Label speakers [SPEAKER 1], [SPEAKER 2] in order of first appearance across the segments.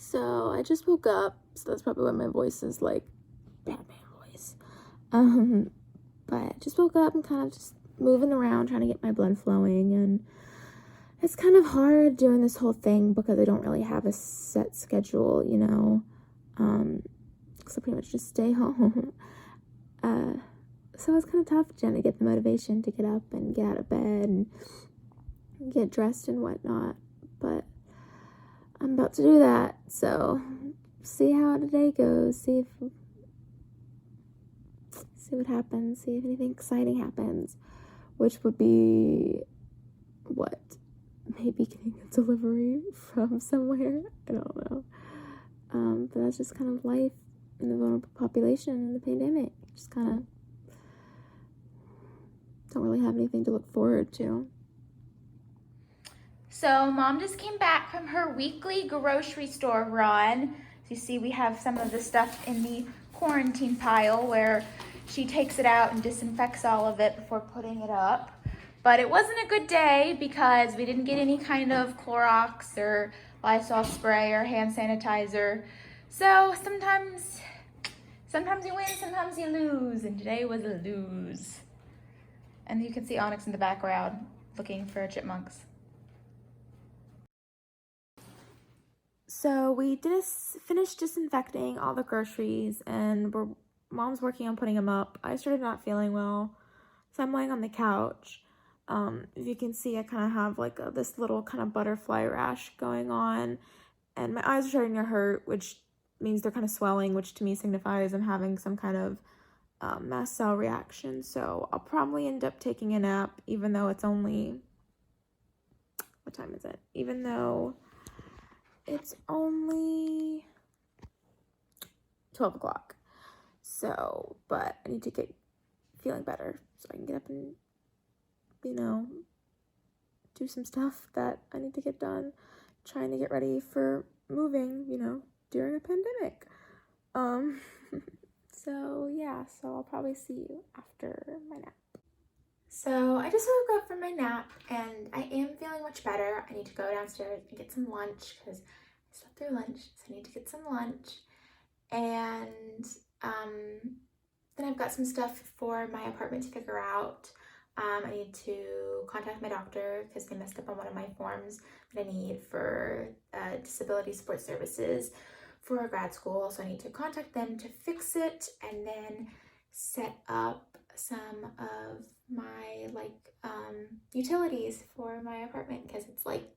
[SPEAKER 1] So I just woke up, so that's probably why my voice is like Batman voice. But I just woke up and kind of just moving around, trying to get my blood flowing, and it's kind of hard doing this whole thing because I don't really have a set schedule, you know. So I pretty much just stay home. So it's kind of tough trying to get the motivation to get up and get out of bed and get dressed and whatnot. But I'm about to do that, so see how today goes. See what happens. See if anything exciting happens, which would be what? Maybe getting a delivery from somewhere. I don't know. But that's just kind of life in the vulnerable population in the pandemic. Just kind of don't really have anything to look forward to.
[SPEAKER 2] So Mom just came back from her weekly grocery store run. So you see we have some of the stuff in the quarantine pile where she takes it out and disinfects all of it before putting it up. But it wasn't a good day because we didn't get any kind of Clorox or Lysol spray or hand sanitizer. So sometimes you win, sometimes you lose, and today was a lose. And you can see Onyx in the background looking for chipmunks.
[SPEAKER 1] So we finished disinfecting all the groceries, and Mom's working on putting them up. I started not feeling well, so I'm laying on the couch. If you can see, I kind of have like this little kind of butterfly rash going on, and my eyes are starting to hurt, which means they're kind of swelling, which to me signifies I'm having some kind of mast cell reaction. So I'll probably end up taking a nap, even though it's only, what time is it? Even though it's only 12 o'clock. So, but I need to get feeling better so I can get up and, you know, do some stuff that I need to get done. Trying to get ready for moving, you know, during a pandemic. So yeah, so I'll probably see you after my nap. So I just woke up from my nap and I am feeling much better. I need to go downstairs and get some lunch because I slept through lunch, so I need to get some lunch. And then I've got some stuff for my apartment to figure out. I need to contact my doctor because they messed up on one of my forms that I need for disability support services for grad school. So I need to contact them to fix it and then set up some of my utilities for my apartment because it's like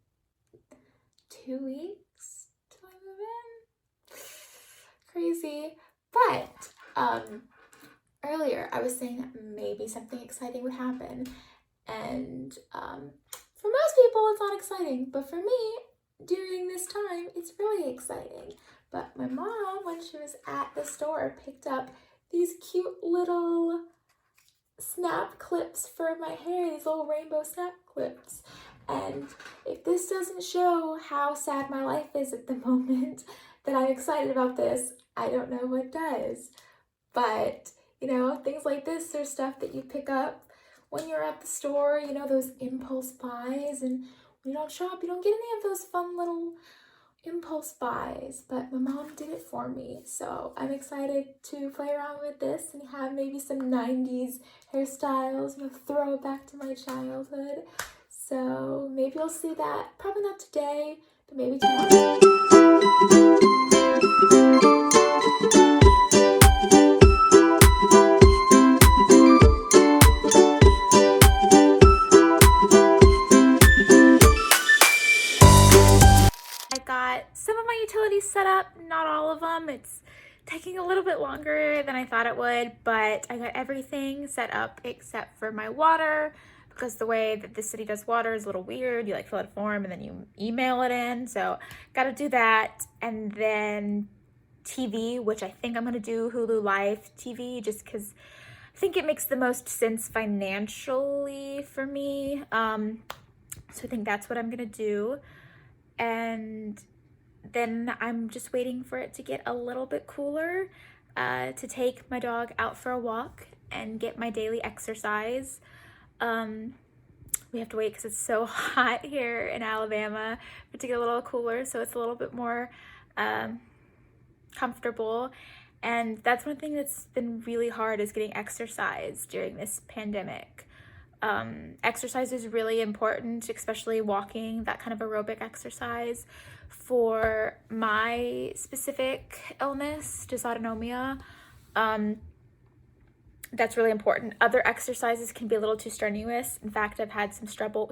[SPEAKER 1] 2 weeks till I move in. Crazy. But earlier I was saying that maybe something exciting would happen, and for most people it's not exciting, but for me during this time it's really exciting. But my mom, when she was at the store, picked up these cute little snap clips for my hair, these little rainbow snap clips. And if this doesn't show how sad my life is at the moment that I'm excited about this, I don't know what does. But, you know, things like this are stuff that you pick up when you're at the store, you know, those impulse buys. And when you don't shop, you don't get any of those fun little impulse buys, but my mom did it for me, so I'm excited to play around with this and have maybe some 90s hairstyles, you know, throw it back to my childhood. So maybe you'll see that, probably not today, but maybe tomorrow. Some of my utilities set up, not all of them. It's taking a little bit longer than I thought it would, but I got everything set up except for my water, because the way that the city does water is a little weird. You like fill out a form and then you email it in, so gotta do that. And then TV, which I think I'm gonna do Hulu Live TV just because I think it makes the most sense financially for me. So I think that's what I'm gonna do. And then I'm just waiting for it to get a little bit cooler to take my dog out for a walk and get my daily exercise. We have to wait because it's so hot here in Alabama for it to get a little cooler, so it's a little bit more comfortable. And that's one thing that's been really hard, is getting exercise during this pandemic. Exercise is really important, especially walking, that kind of aerobic exercise. For my specific illness, dysautonomia, that's really important. Other exercises can be a little too strenuous. In fact, I've had some trouble.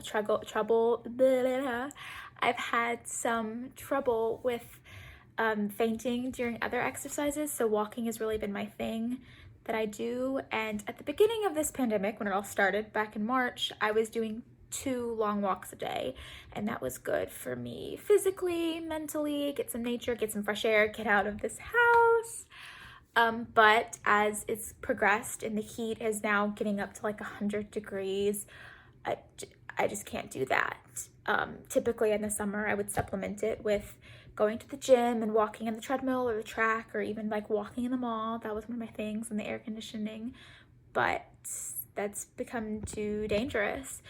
[SPEAKER 1] I've had some trouble with fainting during other exercises. So walking has really been my thing that I do. And at the beginning of this pandemic, when it all started back in March, I was doing 2 long walks a day, and that was good for me physically, mentally, get some nature, get some fresh air, get out of this house. But as it's progressed and the heat is now getting up to like 100 degrees, I just can't do that. Typically in the summer, I would supplement it with going to the gym and walking on the treadmill or the track, or even like walking in the mall. That was one of my things, in the air conditioning, but that's become too dangerous.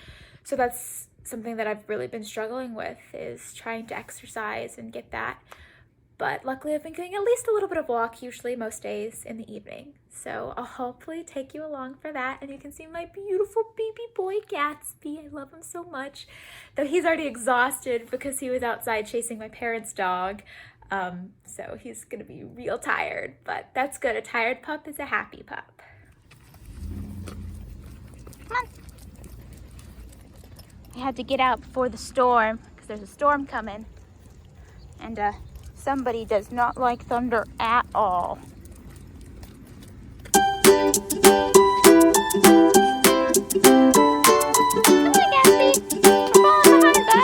[SPEAKER 1] So that's something that I've really been struggling with, is trying to exercise and get that. But luckily I've been getting at least a little bit of walk, usually most days in the evening. So I'll hopefully take you along for that, and you can see my beautiful baby boy Gatsby. I love him so much, though he's already exhausted because he was outside chasing my parents' dog. So he's gonna be real tired, but that's good. A tired pup is a happy pup.
[SPEAKER 2] Come on. I had to get out before the storm because there's a storm coming, and somebody does not like thunder at all. Come on, Gatsby. We're falling behind, bud.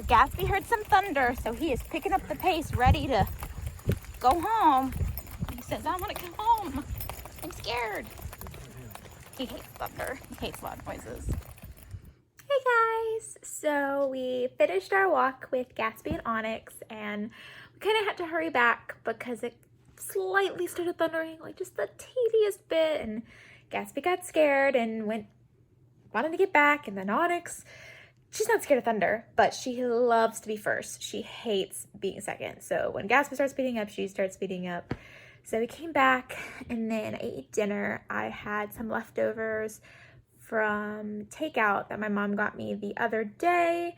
[SPEAKER 2] Gatsby heard some thunder, so he is picking up the pace, ready to go home. He says, I want to go home. I'm scared. He hates thunder. He hates loud noises.
[SPEAKER 1] Hey guys! So we finished our walk with Gatsby and Onyx, and we kind of had to hurry back because it slightly started thundering, like just the teeniest bit, and Gatsby got scared and wanted to get back, and then Onyx, she's not scared of thunder, but she loves to be first. She hates being second. So when Gatsby starts speeding up, she starts speeding up. So we came back, and then I ate dinner. I had some leftovers from takeout that my mom got me the other day,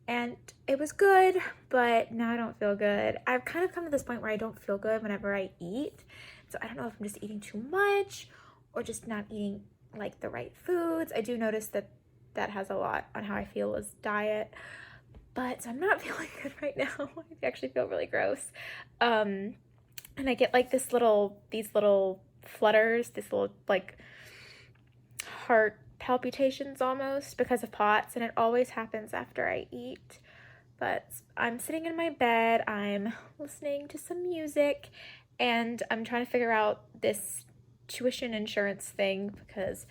[SPEAKER 1] and it was good, but now I don't feel good. I've kind of come to this point where I don't feel good whenever I eat. So I don't know if I'm just eating too much or just not eating like the right foods. I do notice that has a lot on how I feel as diet, but I'm not feeling good right now. I actually feel really gross. And I get like these little flutters, this little like heart palpitations almost because of POTS, and it always happens after I eat. But I'm sitting in my bed, I'm listening to some music, and I'm trying to figure out this tuition insurance thing, because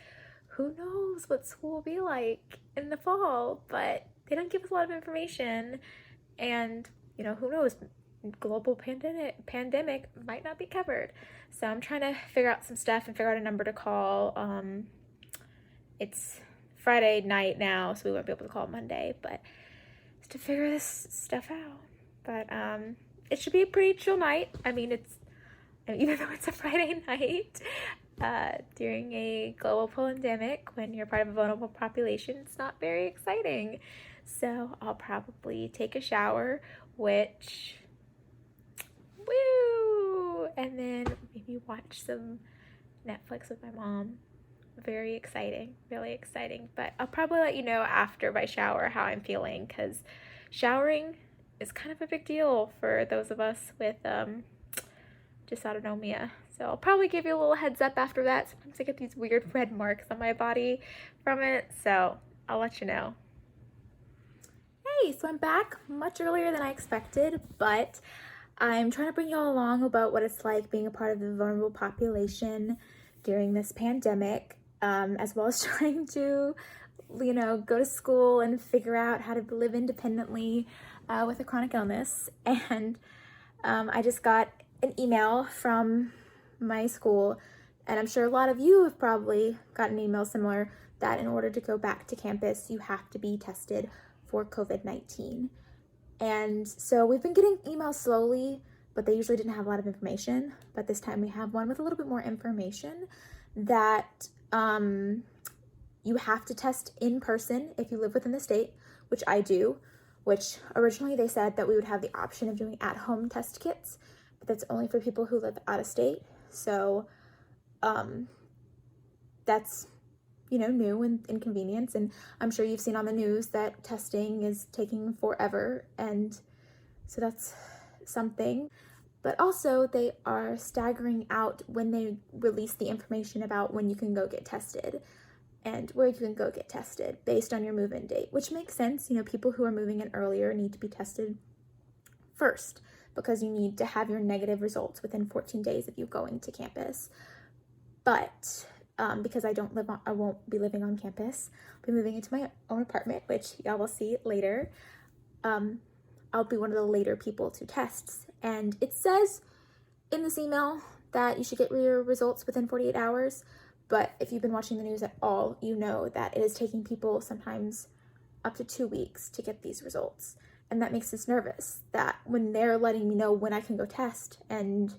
[SPEAKER 1] who knows what school will be like in the fall, but they don't give us a lot of information, and you know, who knows, global pandemic might not be covered. So I'm trying to figure out some stuff and figure out a number to call. It's Friday night now, so we won't be able to call Monday, but to figure this stuff out. But it should be a pretty chill night. I mean, even though it's a Friday night, during a global pandemic, when you're part of a vulnerable population, it's not very exciting. So I'll probably take a shower, which, woo, and then maybe watch some Netflix with my mom. very exciting, really exciting. But I'll probably let you know after my shower how I'm feeling, because showering is kind of a big deal for those of us with dysautonomia. So I'll probably give you a little heads up after that. Sometimes I get these weird red marks on my body from it, so I'll let you know. Hey, so I'm back much earlier than I expected, but I'm trying to bring you all along about what it's like being a part of the vulnerable population during this pandemic, as well as trying to, go to school and figure out how to live independently with a chronic illness. And I just got an email from my school, and I'm sure a lot of you have probably gotten an email similar, that in order to go back to campus, you have to be tested for COVID-19. And so we've been getting emails slowly, but they usually didn't have a lot of information. But this time we have one with a little bit more information that you have to test in person if you live within the state, which I do, which originally they said that we would have the option of doing at-home test kits, but that's only for people who live out of state. So that's, new and inconvenience. And I'm sure you've seen on the news that testing is taking forever. And so that's something. But also they are staggering out when they release the information about when you can go get tested and where you can go get tested based on your move-in date, which makes sense. People who are moving in earlier need to be tested first because you need to have your negative results within 14 days of you going to campus. But because I won't be living on campus, I'll be moving into my own apartment, which y'all will see later. I'll be one of the later people to tests. And it says in this email that you should get your results within 48 hours. But if you've been watching the news at all, you know that it is taking people sometimes up to 2 weeks to get these results. And that makes us nervous that when they're letting me know when I can go test, and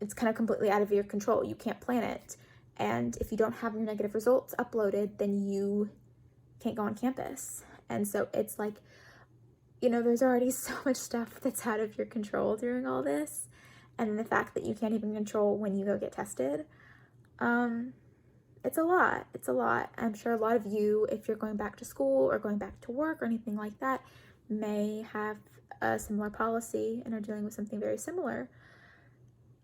[SPEAKER 1] it's kind of completely out of your control. You can't plan it. And if you don't have your negative results uploaded, then you can't go on campus. And so it's like, there's already so much stuff that's out of your control during all this. And then the fact that you can't even control when you go get tested, it's a lot. It's a lot. I'm sure a lot of you, if you're going back to school or going back to work or anything like that, may have a similar policy and are dealing with something very similar.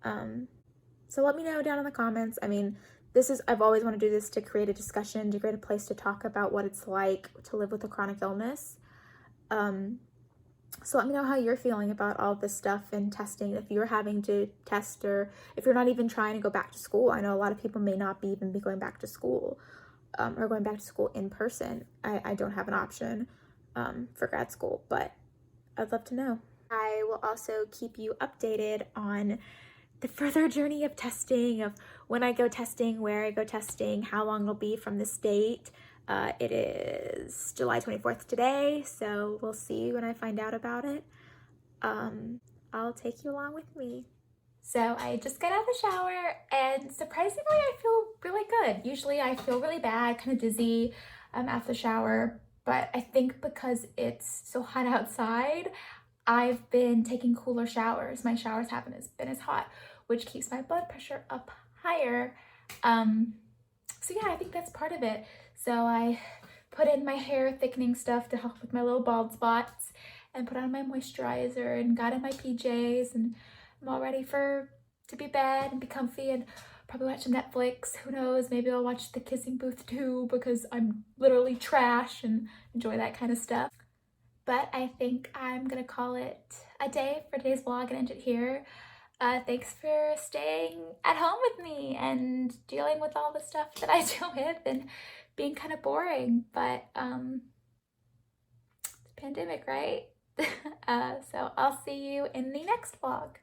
[SPEAKER 1] So let me know down in the comments. I've always wanted to do this to create a discussion, to create a place to talk about what it's like to live with a chronic illness. So let me know how you're feeling about all this stuff and testing, if you're having to test or if you're not even trying to go back to school. I know a lot of people may not even be going back to school or going back to school in person. I don't have an option for grad school, but I'd love to know. I will also keep you updated on the further journey of testing, of when I go testing, where I go testing, how long it'll be from this date. It is July 24th today, so we'll see when I find out about it. I'll take you along with me. So I just got out of the shower, and surprisingly, I feel really good. Usually I feel really bad, kind of dizzy after the shower, but I think because it's so hot outside, I've been taking cooler showers. My showers haven't been as hot, which keeps my blood pressure up higher. So yeah, I think that's part of it. So I put in my hair thickening stuff to help with my little bald spots, and put on my moisturizer, and got in my PJs, and I'm all ready to be bed and be comfy and probably watch some Netflix. Who knows, maybe I'll watch The Kissing Booth too, because I'm literally trash and enjoy that kind of stuff. But I think I'm gonna call it a day for today's vlog and end it here. Thanks for staying at home with me and dealing with all the stuff that I deal with and being kind of boring, but it's a pandemic, right? So I'll see you in the next vlog.